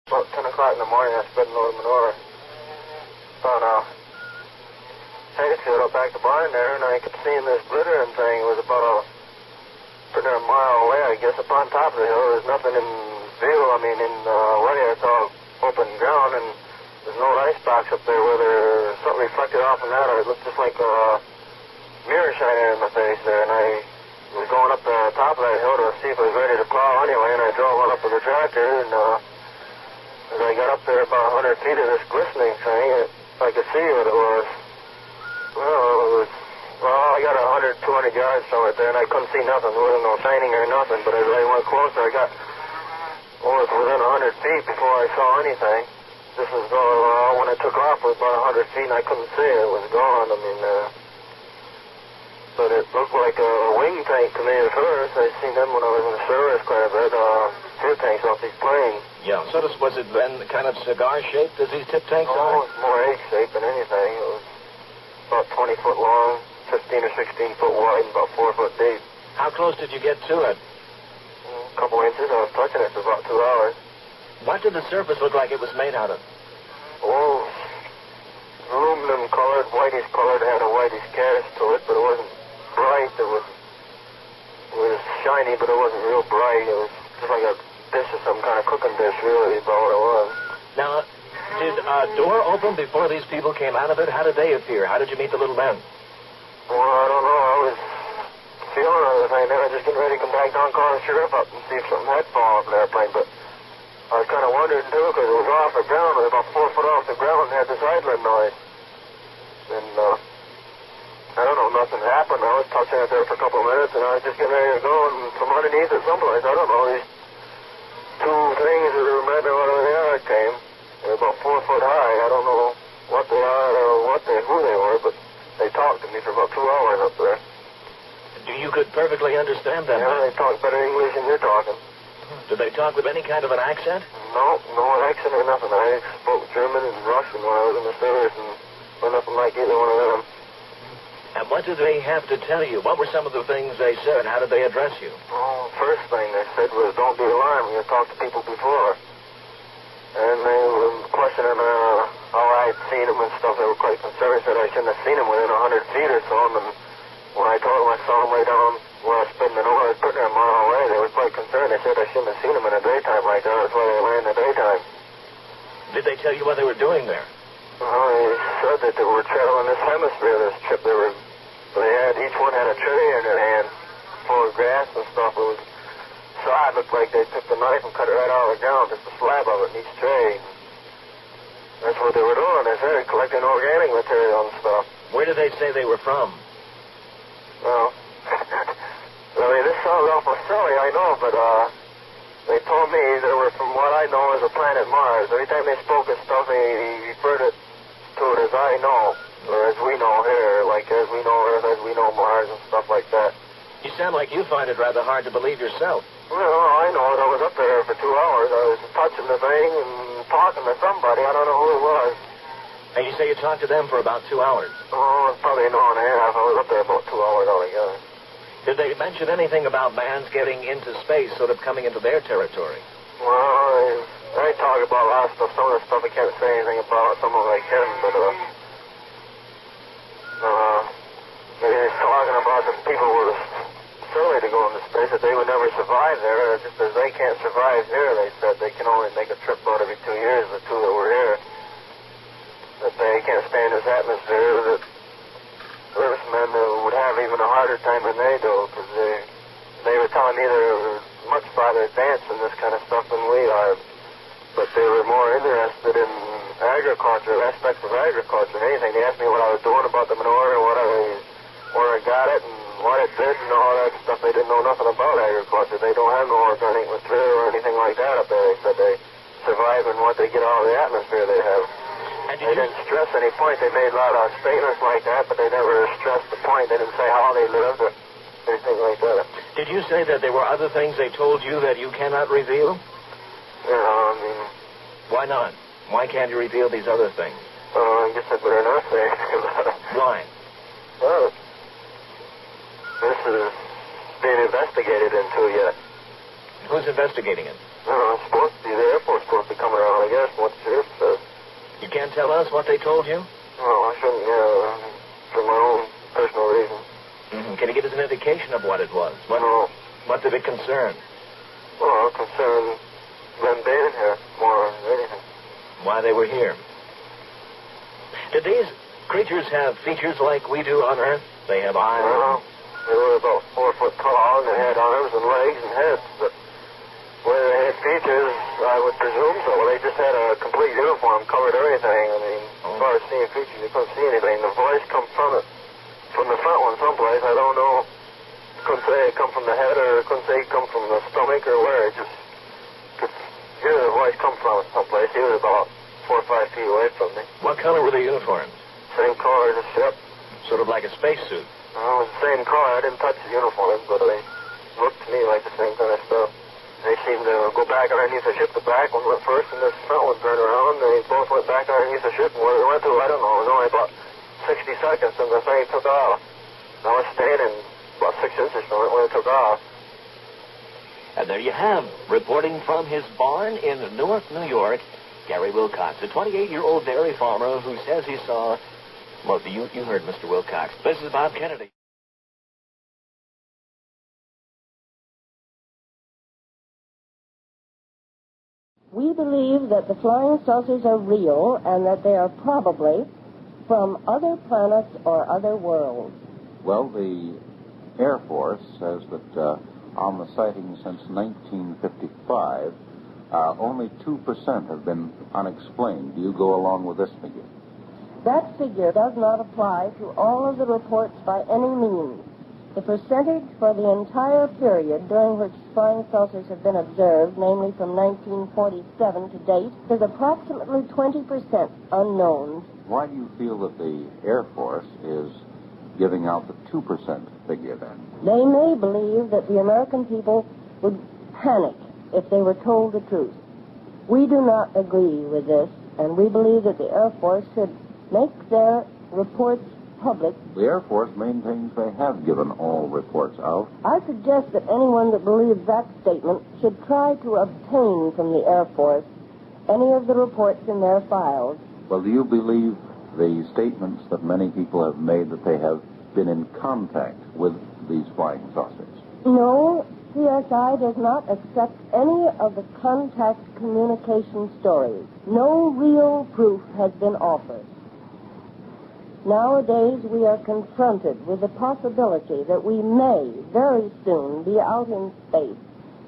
About 10 o'clock in the morning, I sped a load of manure. Found a hay field up back the barn there, and I could see this glittering thing. It was about pretty near a mile away, I guess, up on top of the hill. There's nothing in view. I mean, in the way it's all open ground, and there's no ice box up there where there's something reflected off of that, or it looked just like a mirror shining in my face there, and I was going up the top of that hill to see if I was ready to plow anyway, and I drove on up with the tractor, and as I got up there about 100 feet of this glistening thing, I could see what it was. Well, I got 100, 200 yards from it there, and I couldn't see nothing. There wasn't no shining or nothing, but as I went closer, I got almost within 100 feet before I saw anything. This was when I took off, it was about 100 feet, and I couldn't see it. It was gone. I mean, but it looked like a wing tank to me at first. I seen them when I was in the Squyres quite a bit, fuel tanks off these planes. Yeah, so was it then kind of cigar-shaped as these tip tanks are? No, it was more egg-shaped than anything. It was about 20 foot long, 15 or 16 foot wide, and about 4 foot deep. How close did you get to it? A couple inches. I was touching it for about 2 hours. What did the surface look like it was made out of? Oh, aluminum colored, whitish colored, had a whitish cast to it, but it wasn't bright. It was shiny, but it wasn't real bright. It was just like a dish of some kind of cooking dish, really, about what it was. Now, did a door open before these people came out of it? How did they appear? How did you meet the little men? Well, I don't know. I was feeling everything there. I was just getting ready to come back down, call the sheriff up and see if something had fallen off the airplane, but I was kind of wondering, too, because it was off the ground. It was about 4 foot off the ground and had this idling noise. And, I don't know, nothing happened. I was touching it there for a couple of minutes, and I was just getting ready to go, and from underneath it someplace, I don't know, these two things that reminded me out of the air came. They were about 4 foot high. I don't know what they are or who they were, but they talked to me for about 2 hours up there. You could perfectly understand them? Yeah, they talked better English than you're talking. Did they talk with any kind of an accent? No accent or nothing. I spoke German and Russian when I was in the service, and nothing like either one of them. And what did they have to tell you? What were some of the things they said? How did they address you? Oh, first thing they said was, don't be alarmed. You've talked to people before. And they were questioning how I had seen them and stuff. They were quite concerned. Said I shouldn't have seen them within 100 feet or so. And when I told them I saw them way down where I was spinning over, I was putting them a mile away. They were quite concerned. They said I shouldn't have seen them in the daytime like that. That's why they land in the daytime. Did they tell you what they were doing there? Well, they said that they were traveling this hemisphere, this trip. Each one had a tray in their hand full of grass and stuff. It was sod. Looked like they took the knife and cut it right out of the ground, just a slab of it in each tray. That's what they were doing. They said collecting organic material and stuff. Where did they say they were from? Well, I mean, this sounds awful silly, I know, but they told me they were from what I know as the planet Mars. Every time they spoke of stuff, they referred to it as I know, or as we know here, like as we know Earth, as we know Mars, and stuff like that. You sound like you find it rather hard to believe yourself. Well, I know it. I was up there for 2 hours. I was touching the thing and talking to somebody. I don't know who it was. And you say you talked to them for about 2 hours? Oh, probably an hour and a half. I was up there about 2 hours altogether. Did they mention anything about man's getting into space, sort of coming into their territory? Well, they talk about a lot of stuff. Some of the stuff I can't say anything about. Some of it I can, but they're talking about the people who were silly to go into space, that they would never survive there. Just as they can't survive here, they said they can only make a trip out every 2 years, the two that were here. That they can't stand this atmosphere, that Earthmen would have even a harder time than they do, because they were telling me they're much farther advanced in this kind of stuff than we are. But they were more interested in agriculture, aspects of agriculture, anything. They asked me what I was doing about the manure, and where I got it, and what it did, and all that stuff. They didn't know nothing about agriculture. They don't have no organic material or anything like that up there. They said they survive in what they get out of the atmosphere they have. They didn't stress any point. They made a lot of statements like that, but they never stressed the point. They didn't say how they lived or anything like that. Did you say that there were other things they told you that you cannot reveal? I mean... Why not? Why can't you reveal these other things? I guess I better not say anything about it. Why? Well, this is being investigated into yet. Who's investigating it? It's supposed to be the Air Force, supposed to be coming around. They can't tell us what they told you? Well, I shouldn't, for my own personal reasons. Mm-hmm. Can you give us an indication of what it was? No. What did it concern? Well, it concerned them being here more than anything. Why they were here? Did these creatures have features like we do on Earth? They have eyes? Well, they were about 4 foot tall, and they had arms and legs and heads, but whether they had features, I would presume so. Well, they just had a complete uniform, covered everything. I mean, as far as seeing features, you couldn't see anything. The voice come from the front one someplace. I don't know. Couldn't say it come from the head, or couldn't say it come from the stomach, or where. It just could hear the voice come from someplace. He was about 4 or 5 feet away from me. What color were the uniforms? Same color as a ship. Sort of like a spacesuit. Well, it was the same color. I didn't touch the uniforms, but they looked to me like the same kind of stuff. They seemed to go back underneath the ship. The back one went first, and this front one turned around. They both went back underneath the ship, and where they went to, I don't know. It was only about 60 seconds, and the thing took off. I was standing about 6 inches from it when it took off. And there you have, reporting from his barn in Newark, New York, Gary Wilcox, a 28-year-old dairy farmer who says he saw... Well, you heard Mr. Wilcox. This is Bob Kennedy. We believe that the flying saucers are real and that they are probably from other planets or other worlds. Well, the Air Force says that on the sightings since 1955, only 2% have been unexplained. Do you go along with this figure? That figure does not apply to all of the reports by any means. The percentage for the entire period during which flying saucers have been observed, namely from 1947 to date, is approximately 20% unknown. Why do you feel that the Air Force is giving out the 2% figure then? They may believe that the American people would panic if they were told the truth. We do not agree with this, and we believe that the Air Force should make their reports public. The Air Force maintains they have given all reports out. I suggest that anyone that believes that statement should try to obtain from the Air Force any of the reports in their files. Well, do you believe the statements that many people have made that they have been in contact with these flying saucers? No, CSI does not accept any of the contact communication stories. No real proof has been offered. Nowadays, we are confronted with the possibility that we may very soon be out in space,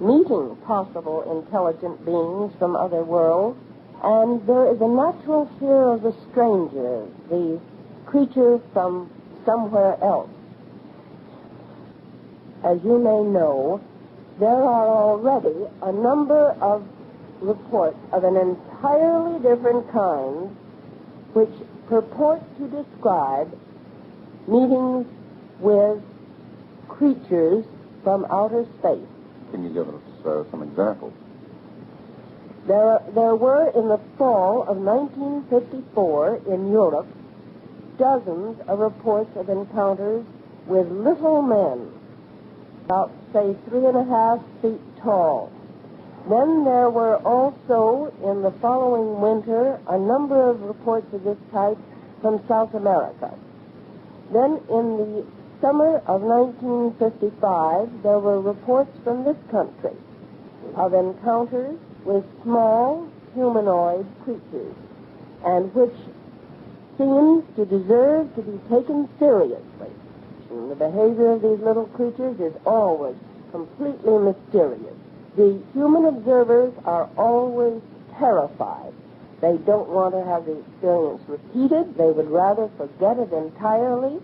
meeting possible intelligent beings from other worlds, and there is a natural fear of the stranger, the creature from somewhere else. As you may know, there are already a number of reports of an entirely different kind which purport to describe meetings with creatures from outer space. Can you give us some examples? There were, in the fall of 1954 in Europe, dozens of reports of encounters with little men, about, say, 3.5 feet tall. Then there were also, in the following winter, a number of reports of this type from South America. Then in the summer of 1955, there were reports from this country of encounters with small humanoid creatures, and which seems to deserve to be taken seriously. And the behavior of these little creatures is always completely mysterious. The human observers are always terrified. They don't want to have the experience repeated. They would rather forget it entirely.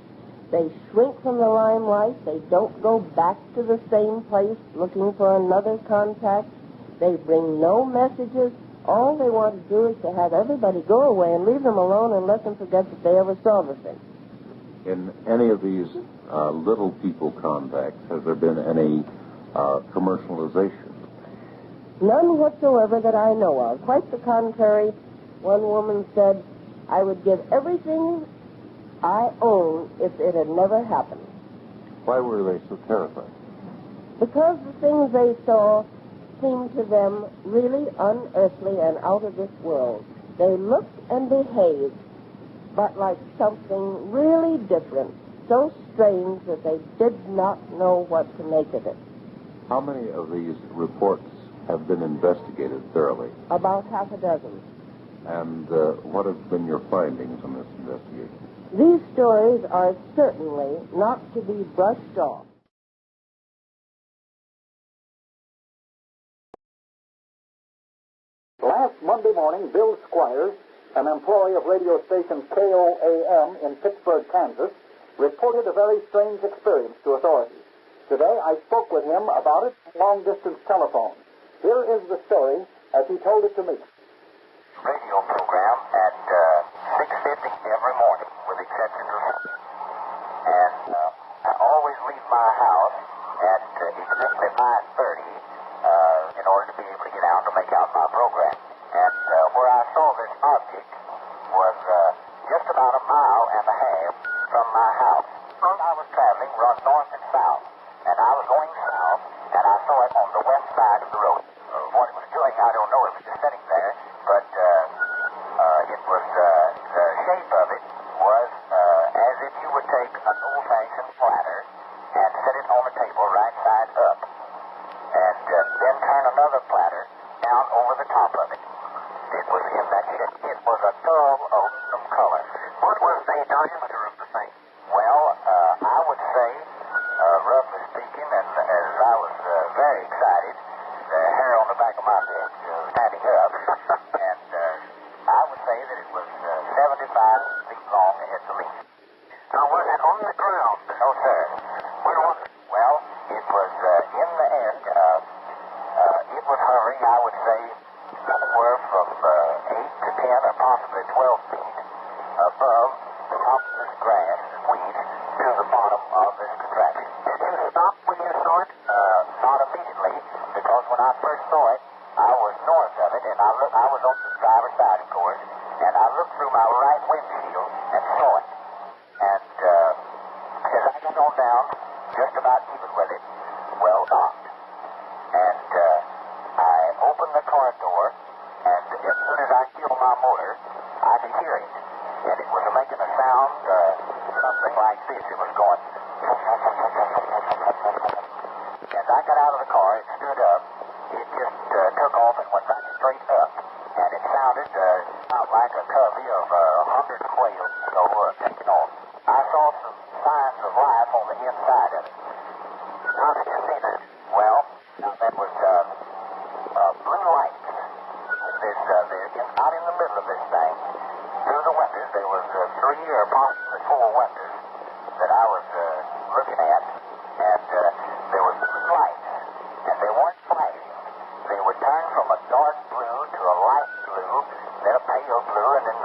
They shrink from the limelight. They don't go back to the same place looking for another contact. They bring no messages. All they want to do is to have everybody go away and leave them alone and let them forget that they ever saw the thing. In any of these little people contacts, has there been any commercialization? None whatsoever that I know of. Quite the contrary. One woman said, I would give everything I own if it had never happened. Why were they so terrified? Because the things they saw seemed to them really unearthly and out of this world. They looked and behaved, but like something really different, so strange that they did not know what to make of it. How many of these reports have been investigated thoroughly? About half a dozen. And what have been your findings on this investigation? These stories are certainly not to be brushed off. Last Monday morning, Bill Squyres, an employee of radio station KOAM in Pittsburgh, Kansas, reported a very strange experience to authorities. Today, I spoke with him about it on long-distance telephone. Here is the story as he told it to me. Radio program at 6:50 every morning, with exception to Sunday. And I always leave my house at exactly 5:30 in order to be able to get out to make out my program. And where I saw this object was just about a mile and a half from my house. First, I was traveling run north and south, and I was going south, and I saw it on the west side of the road. What it was doing, I don't know. It was just sitting there, but it was the shape of it was as if you would take an old-fashioned platter and set it on the table right side up, and then turn another platter down over the top of it. It was in that shape. It was a dull aluminum color. What was the diameter of the thing? Well, I would say, roughly speaking, and as I was very excited, the hair on the back of my neck standing up, and I would say that it was 75 feet long at the least. Now, was it on the ground? No, sir. Where was it? Well, it was in the end. It was hovering, I would say, somewhere from 8 to 10 or possibly 12 feet above the top of this grass and weeds to the bottom of this contraption. Did you stop when you saw it? Not immediately, because when I first saw it, I was north of it, and I was on the driver's side, of course, and I looked through my right windshield and saw it. And as I got on down, just about even with it, well knocked. And I opened the car door, and as soon as I killed my motor, I could hear it. And it was making a sound, something like this. It was going. As I got out of the car, it stood up. It just took off and went back straight up. And it sounded not like a covey of 100 quails taking off. I saw some signs of life on the inside of it. How did you see that? Well, that was blue lights. Out in the middle of this thing, through the windows, there was 3 or possibly 4 windows that I was looking at, and there was blue lights, and they weren't flashing. They would turn from a dark blue to a light blue, then a pale blue, and then